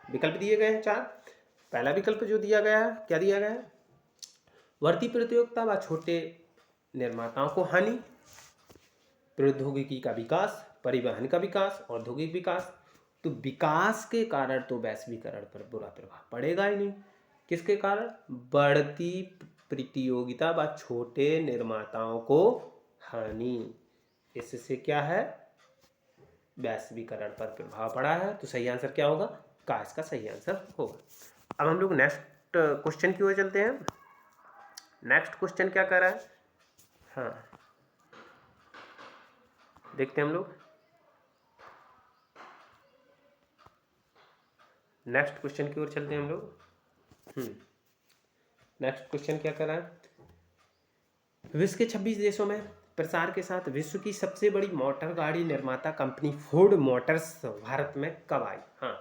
विकल्प दिए गए हैं 4। पहला विकल्प जो दिया गया है, क्या दिया गया है? बढ़ती प्रतियोगिता व छोटे निर्माताओं को हानि, प्रौद्योगिकी का विकास, परिवहन का विकास, औद्योगिक विकास। तो विकास के कारण तो वैश्वीकरण पर बुरा प्रभाव पड़ेगा ही नहीं। किसके कारण? बढ़ती प्रतियोगिता व छोटे निर्माताओं को हानि, इससे क्या है? वैश्वीकरण पर प्रभाव पड़ा है। तो सही आंसर क्या होगा? का इसका सही आंसर होगा। अब हम लोग नेक्स्ट क्वेश्चन की ओर चलते हैं। नेक्स्ट क्वेश्चन क्या कर रहा है? हाँ, देखते हैं हम लोग। नेक्स्ट क्वेश्चन की ओर चलते हैं हम लोग। नेक्स्ट क्वेश्चन क्या कर रहा है? विश्व के 26 देशों में प्रसार के साथ विश्व की सबसे बड़ी मोटर गाड़ी निर्माता कंपनी फोर्ड मोटर्स भारत में कब आई? हाँ,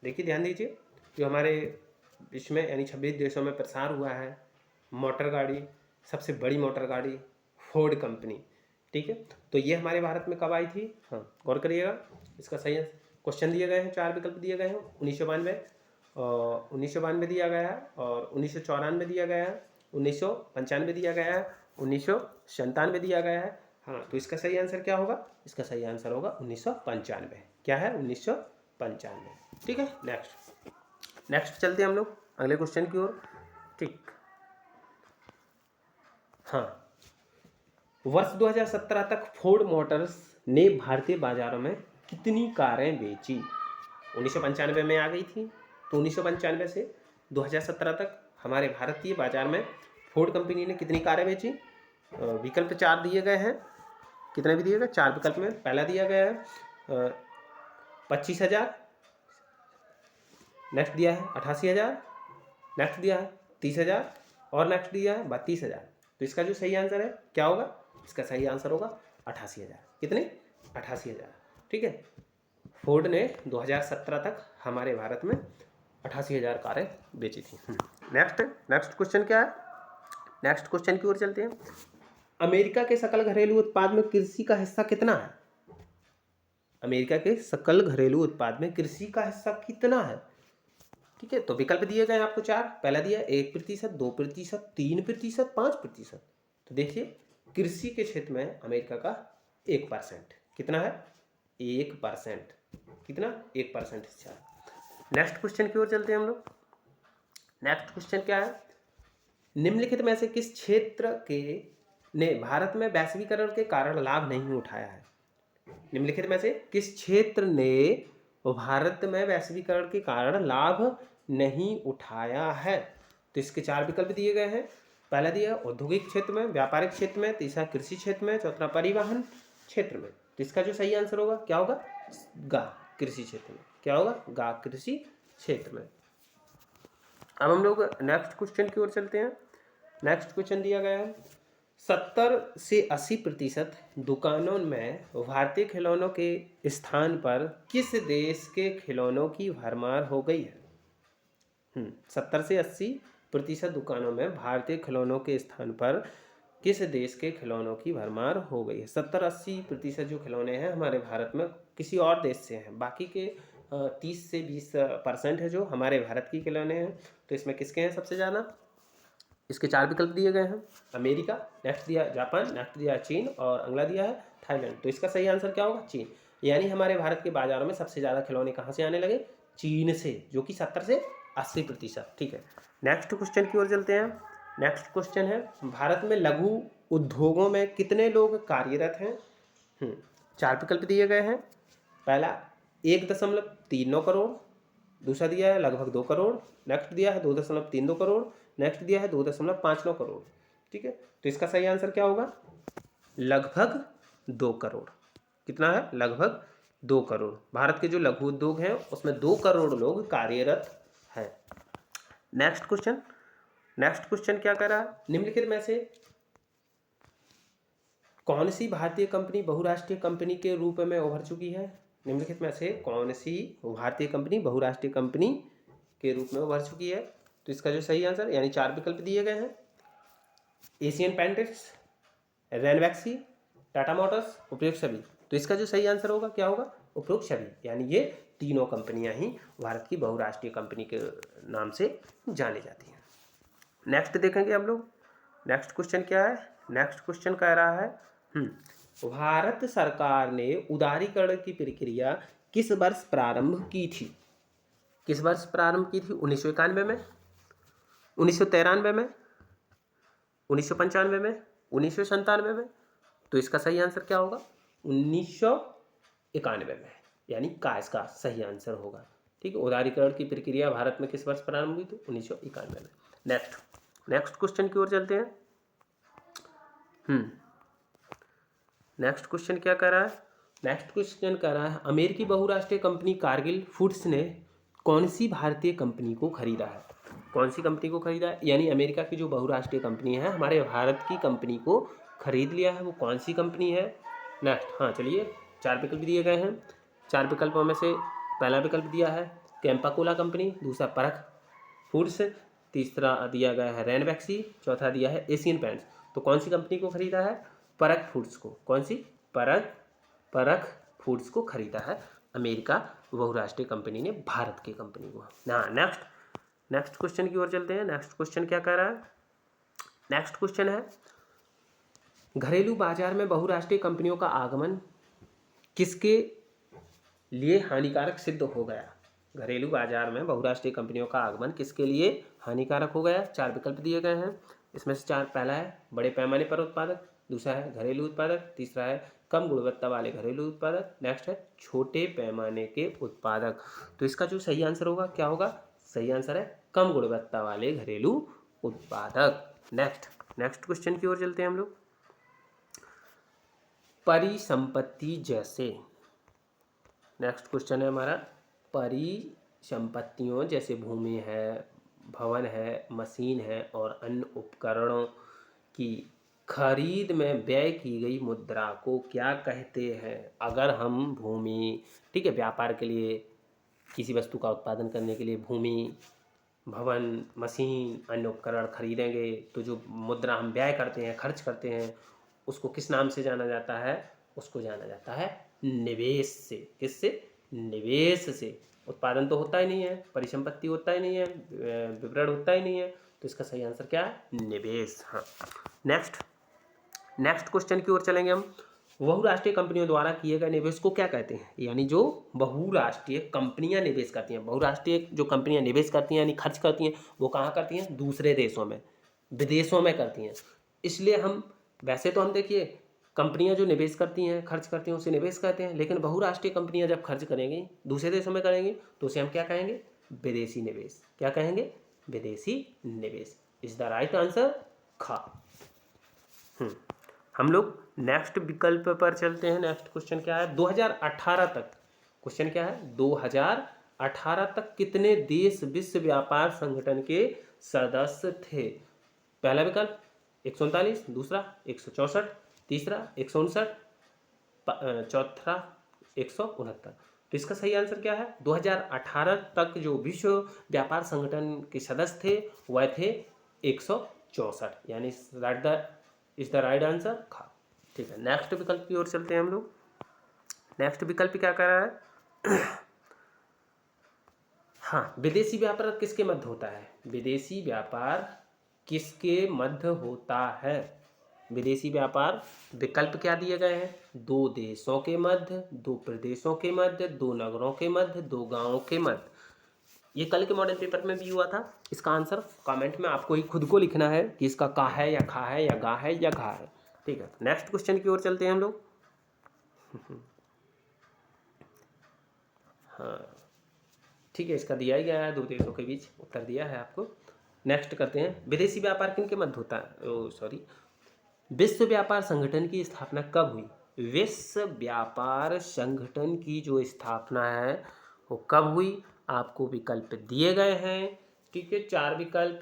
देखिए ध्यान दीजिए, जो हमारे विश्व में यानी 26 देशों में प्रसार हुआ है मोटर गाड़ी, सबसे बड़ी मोटर गाड़ी फोर्ड कंपनी, ठीक है, तो ये हमारे भारत में कब आई थी? हाँ, गौर करिएगा, इसका सही क्वेश्चन दिए गए हैं, 4 विकल्प दिए गए हैं। 1992 और 1992 दिया गया है, और 1994 दिया गया है, 1995 दिया गया है, 1997 दिया गया है। हाँ, तो इसका सही आंसर क्या होगा? इसका सही आंसर होगा 1995। क्या है? 1995। ठीक है, नेक्स्ट चलते हैं हम लोग अगले क्वेश्चन की ओर। ठीक, हाँ, वर्ष 2017 तक फोर्ड मोटर्स ने भारतीय बाजारों में कितनी कारें बेची? 1995 में आ गई थी, तो 1995 से 2017 तक हमारे भारतीय बाजार में फोर्ड कंपनी ने कितनी कारें बेची? विकल्प 4 दिए गए हैं। कितने भी दिए गए? 4 विकल्प में पहला दिया गया है 25,000, नेक्स्ट दिया है 88,000, नेक्स्ट दिया है 30,000, और नेक्स्ट दिया है 32,000। तो इसका जो सही आंसर है क्या होगा? इसका सही आंसर होगा 88,000। कितने? 88,000। ठीक है, फोर्ड ने 2017 तक हमारे भारत में 88,000 कारें बेची थी। नेक्स्ट क्वेश्चन क्या है? नेक्स्ट क्वेश्चन की ओर चलते हैं। अमेरिका के सकल घरेलू उत्पाद में कृषि का हिस्सा कितना है? अमेरिका के सकल घरेलू उत्पाद में कृषि का हिस्सा कितना है? ठीक है, तो विकल्प दिए गए आपको 4। पहला दिया 1%, 2%, 3%, 5%। तो देखिए, कृषि के क्षेत्र में अमेरिका का 1%। कितना है? 1%। कितना? 1% हिस्सा है। नेक्स्ट क्वेश्चन की ओर चलते हैं हम लोग। नेक्स्ट क्वेश्चन क्या है? निम्नलिखित में से किस क्षेत्र के ने भारत में वैश्वीकरण के कारण लाभ नहीं उठाया है? निम्नलिखित में से किस क्षेत्र ने भारत में वैश्वीकरण के कारण लाभ नहीं उठाया है? तो इसके 4 विकल्प दिए गए हैं। पहला दिया औद्योगिक क्षेत्र में, व्यापारिक क्षेत्र में, तीसरा कृषि क्षेत्र में, चौथा परिवहन क्षेत्र में। तो इसका जो सही आंसर होगा क्या होगा? गा, कृषि क्षेत्र में। क्या होगा? गा, कृषि क्षेत्र में। अब हम लोग नेक्स्ट क्वेश्चन की ओर चलते हैं। नेक्स्ट क्वेश्चन दिया गया है 70 से 80% दुकानों में भारतीय खिलौनों के स्थान पर किस देश के खिलौनों की भरमार हो गई है? 70 से 80% दुकानों में भारतीय खिलौनों के स्थान पर किस देश के खिलौनों की भरमार हो गई है? 70-80% जो खिलौने हैं हमारे भारत में किसी और देश से हैं, बाकी के 30 से 20% है जो हमारे भारत की खिलौने हैं। तो इसमें किसके हैं सबसे ज़्यादा? इसके 4 विकल्प दिए गए हैं। अमेरिका, नेक्स्ट दिया जापान, नेक्स्ट दिया चीन, और अगला दिया है थाईलैंड। तो इसका सही आंसर क्या होगा? चीन। यानी हमारे भारत के बाजारों में सबसे ज़्यादा खिलौने कहाँ से आने लगे? चीन से, जो कि 70 से 80%। ठीक है, नेक्स्ट क्वेश्चन की ओर चलते हैं। नेक्स्ट क्वेश्चन है भारत में लघु उद्योगों में कितने लोग कार्यरत हैं? 4 विकल्प दिए गए हैं। पहला 1.39 करोड़, दूसरा दिया है लगभग 2 करोड़, नेक्स्ट दिया है 2.32 करोड़, नेक्स्ट दिया है 2.59 करोड़। ठीक है, तो इसका सही आंसर क्या होगा? लगभग 2 करोड़। कितना है? लगभग 2 करोड़। भारत के जो लघु उद्योग हैं उसमें 2 करोड़ लोग कार्यरत हैं। नेक्स्ट क्वेश्चन क्या कर रहा है? निम्नलिखित में से कौन सी भारतीय कंपनी बहुराष्ट्रीय कंपनी के रूप में उभर चुकी है? निम्नलिखित में से कौन सी भारतीय कंपनी बहुराष्ट्रीय कंपनी के रूप में उभर चुकी है? तो इसका जो सही आंसर, यानी 4 विकल्प दिए गए हैं, Asian paints, Ranbaxy, Tata Motors, उपरोक्त सभी। तो इसका जो सही आंसर होगा क्या होगा, उपरोक्त सभी, यानी ये तीनों कंपनियां ही भारत की बहुराष्ट्रीय कंपनी के नाम से जानी जाती हैं। नेक्स्ट देखेंगे हम लोग, नेक्स्ट क्वेश्चन क्या है। नेक्स्ट क्वेश्चन कह रहा है भारत सरकार ने उदारीकरण की प्रक्रिया किस वर्ष प्रारंभ की थी। किस वर्ष प्रारंभ की थी, 1991 में, 1993 में, 1995 में, 1997 में। तो इसका सही आंसर क्या होगा, 1991 में, यानी का इसका सही आंसर होगा। ठीक है, उदारीकरण की प्रक्रिया भारत में किस वर्ष प्रारंभ हुई थी, 1991 में। नेक्स्ट क्वेश्चन की ओर चलते हैं। नेक्स्ट क्वेश्चन क्या कर रहा है, नेक्स्ट क्वेश्चन कह रहा है अमेरिकी बहुराष्ट्रीय कंपनी कारगिल फूड्स ने कौन सी भारतीय कंपनी को खरीदा है। कौन सी कंपनी को खरीदा है, यानी अमेरिका की जो बहुराष्ट्रीय कंपनी है हमारे भारत की कंपनी को खरीद लिया है, वो कौन सी कंपनी है। नेक्स्ट, हाँ चलिए, 4 विकल्प दिए गए हैं। 4 विकल्पों में से पहला विकल्प दिया है कैंपा कोला कंपनी, दूसरा परख फूड्स, तीसरा दिया गया है रैनबैक्सी, चौथा दिया है एशियन पेंट्स। तो कौन सी कंपनी को खरीदा है, परख फूड्स को। कौन सी, परख फूड्स को खरीदा है अमेरिका बहुराष्ट्रीय कंपनी ने भारत की कंपनी को। हाँ, नेक्स्ट क्वेश्चन की ओर चलते हैं। नेक्स्ट क्वेश्चन क्या कह रहा है, नेक्स्ट क्वेश्चन है घरेलू बाजार में बहुराष्ट्रीय कंपनियों का आगमन किसके लिए हानिकारक सिद्ध हो गया। घरेलू बाजार में बहुराष्ट्रीय कंपनियों का आगमन किसके लिए हानिकारक हो गया। 4 विकल्प दिए गए हैं, इसमें से 4, पहला है बड़े पैमाने पर उत्पादक, दूसरा है घरेलू उत्पादक, तीसरा है कम गुणवत्ता वाले घरेलू उत्पादक, नेक्स्ट है छोटे पैमाने के उत्पादक। तो इसका जो सही आंसर होगा क्या होगा, सही आंसर है कम गुणवत्ता वाले घरेलू उत्पादक। नेक्स्ट क्वेश्चन की ओर चलते हैं हम लोग। परिसंपत्ति जैसे, नेक्स्ट क्वेश्चन है हमारा, परिसंपत्तियों जैसे भूमि है, भवन है, मशीन है और अन्य उपकरणों की खरीद में व्यय की गई मुद्रा को क्या कहते हैं। अगर हम भूमि, ठीक है, व्यापार के लिए किसी वस्तु का उत्पादन करने के लिए भूमि, भवन, मशीन, अन्य उपकरण खरीदेंगे तो जो मुद्रा हम व्यय करते हैं, खर्च करते हैं, उसको किस नाम से जाना जाता है, उसको जाना जाता है निवेश से। किससे, निवेश से। उत्पादन तो होता ही नहीं है, परिसंपत्ति होता ही नहीं है, विवरण होता ही नहीं है, तो इसका सही आंसर क्या है, निवेश। हाँ, नेक्स्ट क्वेश्चन की ओर चलेंगे हम। बहुराष्ट्रीय कंपनियों द्वारा किए गए निवेश को क्या कहते हैं, यानी जो बहुराष्ट्रीय कंपनियां निवेश करती हैं, बहुराष्ट्रीय जो कंपनियां निवेश करती हैं यानी खर्च करती हैं, वो कहाँ करती हैं, दूसरे देशों में, विदेशों में करती हैं। इसलिए हम, वैसे तो हम देखिए कंपनियां जो निवेश करती हैं, खर्च करती हैं, उसे निवेश कहते हैं, लेकिन बहुराष्ट्रीय कंपनियां जब खर्च करेंगी, दूसरे देशों में करेंगी, तो उसे हम क्या कहेंगे, विदेशी निवेश। क्या कहेंगे, विदेशी निवेश। इज द राइट आंसर खा। हम लोग नेक्स्ट विकल्प पर चलते हैं। नेक्स्ट क्वेश्चन क्या है, 2018 तक, क्वेश्चन क्या है, 2018 तक कितने देश विश्व व्यापार संगठन के सदस्य थे। पहला विकल्प 139, दूसरा 164, तीसरा 159, चौथा 169। तो इसका सही आंसर क्या है, 2018 तक जो विश्व व्यापार संगठन के सदस्य थे वह थे 164, यानी इज द राइट आंसर खा। ठीक है, नेक्स्ट विकल्प की ओर चलते हैं हम लोग। नेक्स्ट विकल्प क्या कर रहा है, हाँ, विदेशी व्यापार किसके मध्य होता है, विदेशी व्यापार किसके मध्य होता है। विदेशी व्यापार विकल्प क्या दिए गए हैं, 2 देशों के मध्य, 2 प्रदेशों के मध्य, 2 नगरों के मध्य, 2 गांवों के मध्य। ये कल के मॉडल पेपर में भी हुआ था। इसका आंसर कमेंट में आपको ही खुद को लिखना है कि इसका का है या खा है या गा है या घा है। ठीक है, नेक्स्ट क्वेश्चन की ओर चलते हैं हम लोग। हाँ ठीक है, इसका दिया ही गया है, 2 देशों के बीच उत्तर दिया है आपको। नेक्स्ट करते हैं, विदेशी व्यापार किन के मध्य होता है, विश्व व्यापार संगठन की स्थापना कब हुई। विश्व व्यापार संगठन की जो स्थापना है वो कब हुई, आपको विकल्प दिए गए हैं। ठीक है, 4 विकल्प,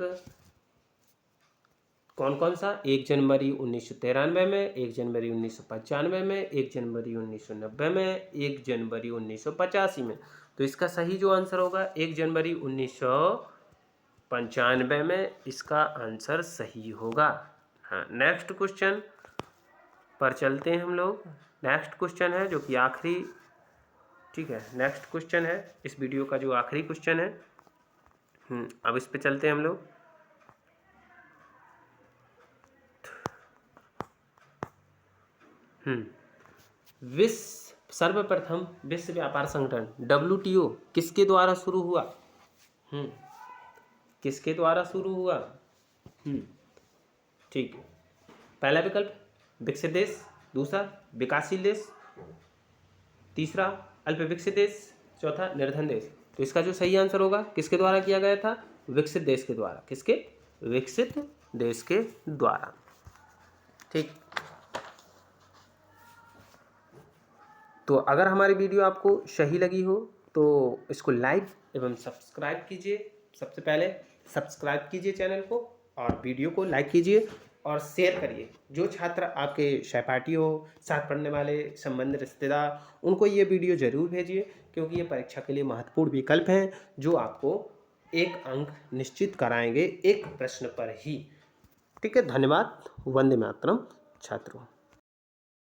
कौन कौन सा, 1 जनवरी 1993 में, 1 जनवरी 1995 में, 1 जनवरी 1990 में, 1 जनवरी 1985 में। तो इसका सही जो आंसर होगा 1 जनवरी 1995 95 में इसका आंसर सही होगा। हाँ, नेक्स्ट क्वेश्चन पर चलते हैं हम लोग। नेक्स्ट क्वेश्चन है जो कि आखिरी, ठीक है, नेक्स्ट क्वेश्चन है इस वीडियो का जो आखिरी क्वेश्चन है। अब इस पे चलते हैं हम लोग। सर्वप्रथम विश्व व्यापार संगठन WTO किसके द्वारा शुरू हुआ? किसके द्वारा शुरू हुआ? ठीक, पहला विकल्प विकसित देश, दूसरा विकासशील देश, तीसरा अल्प विकसित देश, चौथा निर्धन देश। तो इसका जो सही आंसर होगा किसके द्वारा किया गया था? विकसित देश के द्वारा। किसके? विकसित देश के द्वारा। ठीक, तो अगर हमारी वीडियो आपको सही लगी हो तो इसको लाइक एवं सब्सक्राइब कीजिए। सबसे पहले सब्सक्राइब कीजिए चैनल को और वीडियो को लाइक कीजिए और शेयर करिए। जो छात्र आपके सहपाठी हो, साथ पढ़ने वाले, संबंधी रिश्तेदार, उनको ये वीडियो ज़रूर भेजिए, क्योंकि ये परीक्षा के लिए महत्वपूर्ण विकल्प हैं जो आपको 1 अंक निश्चित कराएंगे एक प्रश्न पर ही। ठीक है, धन्यवाद। वंदे मातरम छात्रों।